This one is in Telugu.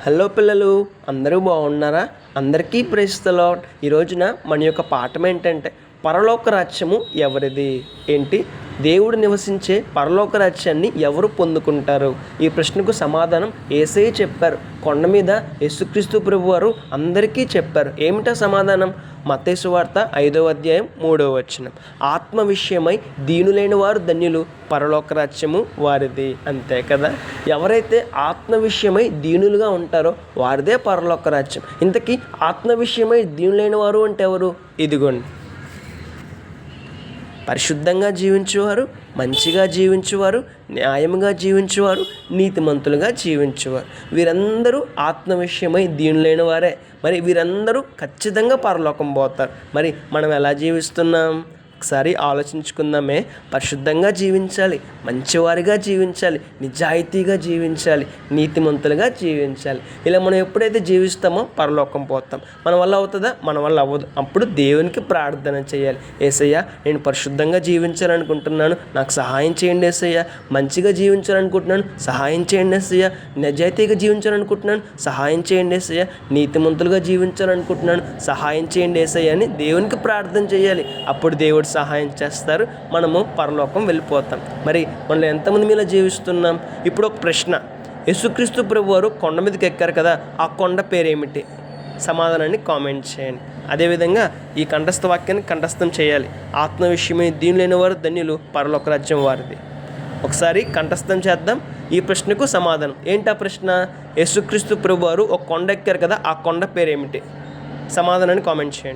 హలో పిల్లలు, అందరూ బాగున్నారా? అందరికీ ప్రైజ్ ది లార్డ్. ఈ రోజున మన యొక్క పాఠం ఏంటంటే పరలోక రాజ్యము ఎవరిది? ఏంటి దేవుడు నివసించే పరలోక రాజ్యాన్ని ఎవరు పొందుకుంటారు? ఈ ప్రశ్నకు సమాధానం యేసయ్య చెప్పారు. కొండ మీద యేసుక్రీస్తు ప్రభువారు అందరికీ చెప్పారు. ఏమిటా సమాధానం? మత్తయి సువార్త 5వ అధ్యాయం 3వ వచనం. ఆత్మ విషయమై దీనులైన వారు ధన్యులు, పరలోక రాజ్యము వారిది. అంతే కదా. ఎవరైతే ఆత్మ విషయమై దీనులుగా ఉంటారో వారిదే పరలోక రాజ్యం. ఇంతకీ ఆత్మ విషయమై దీనులైన వారు అంటే ఎవరు? ఇదిగోండి, పరిశుద్ధంగా జీవించేవారు, మంచిగా జీవించేవారు, న్యాయంగా జీవించేవారు, నీతిమంతులుగా జీవించేవారు. వీరందరూ ఆత్మ విషయమై దీనులైన వారే. మరి వీరందరూ ఖచ్చితంగా పరలోకం పోతారు. మరి మనం ఎలా జీవిస్తున్నాం? ఒకసారి ఆలోచించుకుందామే. పరిశుద్ధంగా జీవించాలి, మంచివారిగా జీవించాలి, నిజాయితీగా జీవించాలి, నీతిమంతులుగా జీవించాలి. ఇలా మనం ఎప్పుడైతే జీవిస్తామో పరలోకం పోతాం. మన వల్ల అవుతుందా? మన వల్ల అవ్వదు. అప్పుడు దేవునికి ప్రార్థన చేయాలి. యేసయ్య, నేను పరిశుద్ధంగా జీవించాలనుకుంటున్నాను, నాకు సహాయం చేయండి యేసయ్య. మంచిగా జీవించాలనుకుంటున్నాను, సహాయం చేయండి యేసయ్య. నిజాయితీగా జీవించాలనుకుంటున్నాను, సహాయం చేయండి యేసయ్య. నీతిమంతులుగా జీవించాలనుకుంటున్నాను, సహాయం చేయండి యేసయ్య అని దేవునికి ప్రార్థన చేయాలి. అప్పుడు దేవుడు సహాయం చేస్తారు, మనము పరలోకం వెళ్ళిపోతాం. మరి మనం ఎంతమంది మీలా జీవిస్తున్నాం? ఇప్పుడు ఒక ప్రశ్న. యేసుక్రీస్తు ప్రభువారు కొండ మీదకి ఎక్కారు కదా, ఆ కొండ పేరేమిటి? సమాధానాన్ని కామెంట్ చేయండి. అదేవిధంగా ఈ కంఠస్థ వాక్యాన్ని కంఠస్థం చేయాలి. ఆత్మ విషయమై దీనులైన వారు ధన్యులు, పరలోక రాజ్యం వారిది. ఒకసారి కంఠస్థం చేద్దాం. ఈ ప్రశ్నకు సమాధానం ఏంటి? ఆ ప్రశ్న, యేసుక్రీస్తు ప్రభువారు ఒక కొండ ఎక్కారు కదా, ఆ కొండ పేరేమిటి? సమాధానాన్ని కామెంట్ చేయండి.